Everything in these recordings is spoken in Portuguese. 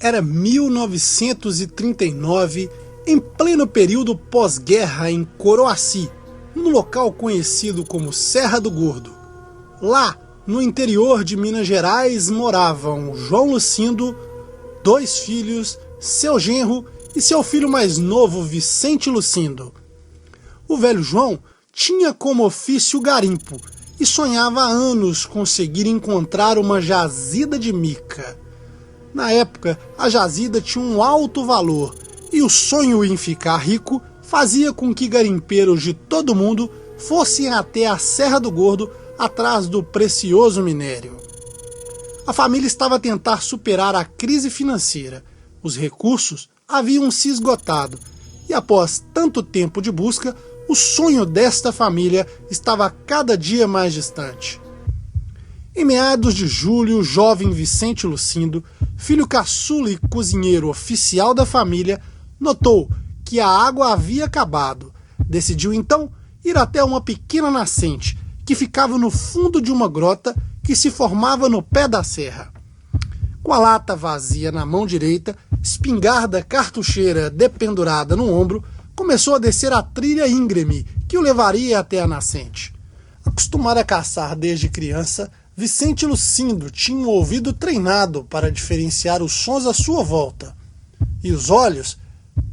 Era 1939, em pleno período pós-guerra em Coroaci, no local conhecido como Serra do Gordo. Lá, no interior de Minas Gerais, moravam João Lucindo, 2 filhos, seu genro e seu filho mais novo, Vicente Lucindo. O velho João tinha como ofício o garimpo e sonhava há anos conseguir encontrar uma jazida de mica. Na época, a jazida tinha um alto valor e o sonho em ficar rico fazia com que garimpeiros de todo mundo fossem até a Serra do Gordo atrás do precioso minério. A família estava a tentar superar a crise financeira. Os recursos haviam se esgotado e, após tanto tempo de busca, o sonho desta família estava cada dia mais distante. Em meados de julho, o jovem Vicente Lucindo, filho caçula e cozinheiro oficial da família, notou que a água havia acabado. Decidiu então ir até uma pequena nascente que ficava no fundo de uma grota que se formava no pé da serra. Com a lata vazia na mão direita, espingarda cartucheira dependurada no ombro, começou a descer a trilha íngreme que o levaria até a nascente. Acostumado a caçar desde criança, Vicente Lucindo tinha um ouvido treinado para diferenciar os sons à sua volta, e os olhos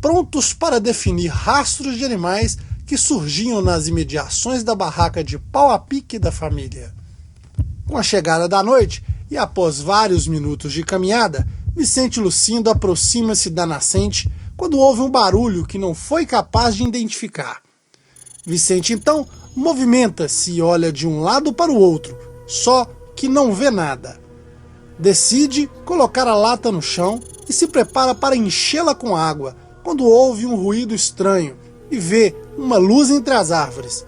prontos para definir rastros de animais que surgiam nas imediações da barraca de pau a pique da família. Com a chegada da noite, e após vários minutos de caminhada, Vicente Lucindo aproxima-se da nascente quando ouve um barulho que não foi capaz de identificar. Vicente então movimenta-se e olha de um lado para o outro, só que não vê nada. Decide colocar a lata no chão e se prepara para enchê-la com água, quando ouve um ruído estranho e vê uma luz entre as árvores.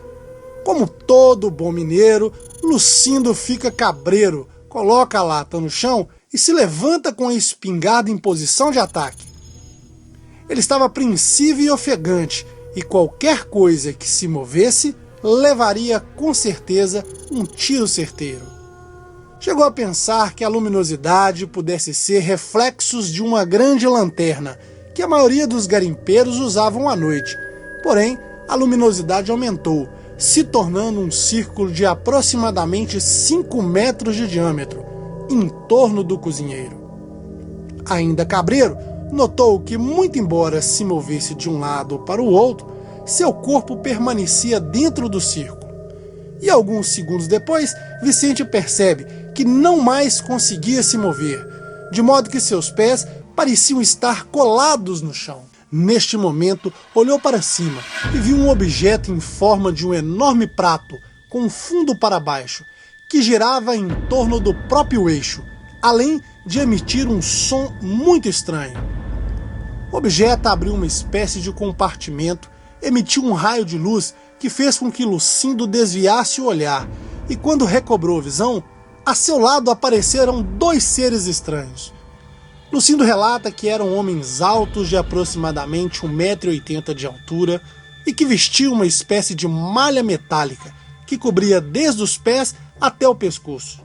Como todo bom mineiro, Lucindo fica cabreiro, coloca a lata no chão e se levanta com a espingarda em posição de ataque. Ele estava apreensivo e ofegante, e qualquer coisa que se movesse levaria com certeza um tiro certeiro. Chegou a pensar que a luminosidade pudesse ser reflexos de uma grande lanterna que a maioria dos garimpeiros usavam à noite. Porém, a luminosidade aumentou, se tornando um círculo de aproximadamente 5 metros de diâmetro, em torno do cozinheiro. Ainda cabreiro, notou que, muito embora se movesse de um lado para o outro, seu corpo permanecia dentro do círculo. E alguns segundos depois, Vicente percebe que não mais conseguia se mover, de modo que seus pés pareciam estar colados no chão. Neste momento, olhou para cima e viu um objeto em forma de um enorme prato, com fundo para baixo, que girava em torno do próprio eixo, além de emitir um som muito estranho. O objeto abriu uma espécie de compartimento, emitiu um raio de luz que fez com que Lucindo desviasse o olhar, e quando recobrou a visão, a seu lado apareceram 2 seres estranhos. Lucindo relata que eram homens altos de aproximadamente 1,80 m de altura e que vestiam uma espécie de malha metálica que cobria desde os pés até o pescoço.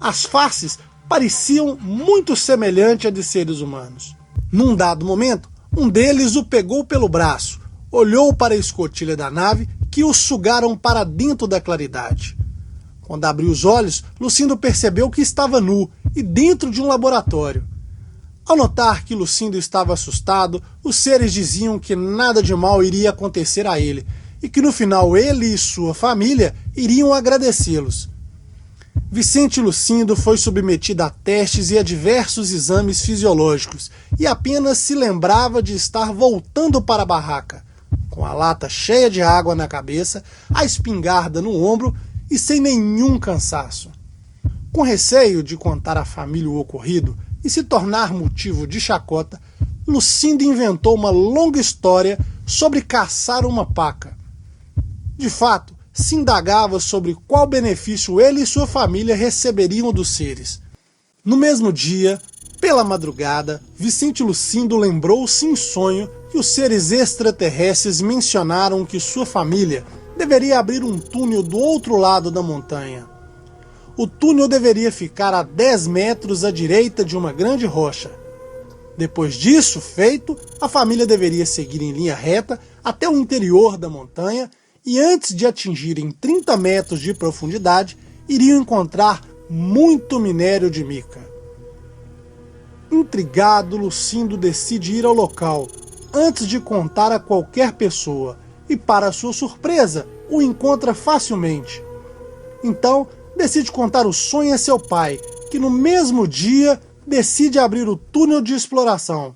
As faces pareciam muito semelhantes à de seres humanos. Num dado momento, um deles o pegou pelo braço, olhou para a escotilha da nave que o sugaram para dentro da claridade. Quando abriu os olhos, Lucindo percebeu que estava nu e dentro de um laboratório. Ao notar que Lucindo estava assustado, os seres diziam que nada de mal iria acontecer a ele e que no final ele e sua família iriam agradecê-los. Vicente Lucindo foi submetido a testes e a diversos exames fisiológicos e apenas se lembrava de estar voltando para a barraca, com a lata cheia de água na cabeça, a espingarda no ombro e sem nenhum cansaço. Com receio de contar à família o ocorrido e se tornar motivo de chacota, Lucindo inventou uma longa história sobre caçar uma paca. De fato, se indagava sobre qual benefício ele e sua família receberiam dos seres. No mesmo dia, pela madrugada, Vicente Lucindo lembrou-se em sonho que os seres extraterrestres mencionaram que sua família deveria abrir um túnel do outro lado da montanha. O túnel deveria ficar a 10 metros à direita de uma grande rocha. Depois disso feito, a família deveria seguir em linha reta até o interior da montanha e antes de atingirem 30 metros de profundidade, iriam encontrar muito minério de mica. Intrigado, Lucindo decide ir ao local antes de contar a qualquer pessoa e, para sua surpresa, o encontra facilmente. Então, decide contar o sonho a seu pai, que no mesmo dia decide abrir o túnel de exploração.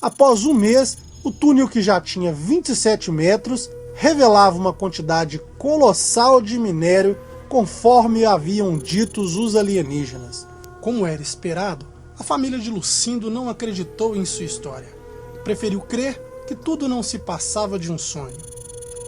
Após um mês, o túnel, que já tinha 27 metros, revelava uma quantidade colossal de minério, conforme haviam dito os alienígenas. Como era esperado, a família de Lucindo não acreditou em sua história. Preferiu crer que tudo não se passava de um sonho.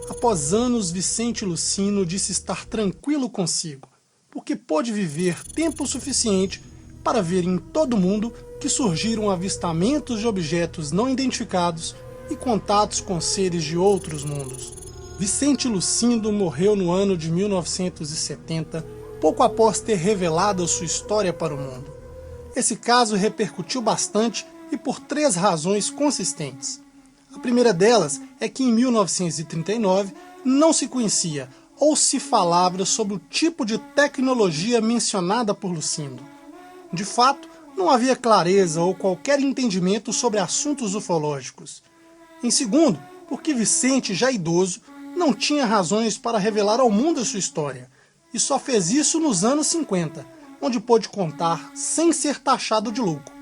Após anos, Vicente Lucino disse estar tranquilo consigo, porque pôde viver tempo suficiente para ver em todo o mundo que surgiram avistamentos de objetos não identificados e contatos com seres de outros mundos. Vicente Lucindo morreu no ano de 1970, pouco após ter revelado sua história para o mundo. Esse caso repercutiu bastante e por 3 razões consistentes. A primeira delas é que em 1939 não se conhecia ou se falava sobre o tipo de tecnologia mencionada por Lucindo. De fato, não havia clareza ou qualquer entendimento sobre assuntos ufológicos. Em segundo, porque Vicente, já idoso, não tinha razões para revelar ao mundo a sua história, e só fez isso nos anos 50, onde pôde contar sem ser taxado de louco.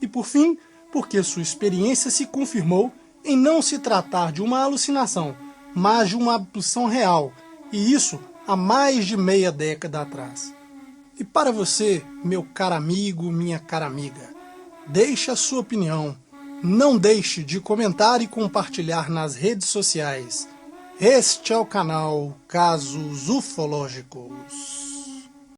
E por fim, porque sua experiência se confirmou em não se tratar de uma alucinação, mas de uma abdução real, e isso há mais de meia década atrás. E para você, meu caro amigo, minha cara amiga, deixe a sua opinião, não deixe de comentar e compartilhar nas redes sociais. Este é o canal Casos Ufológicos.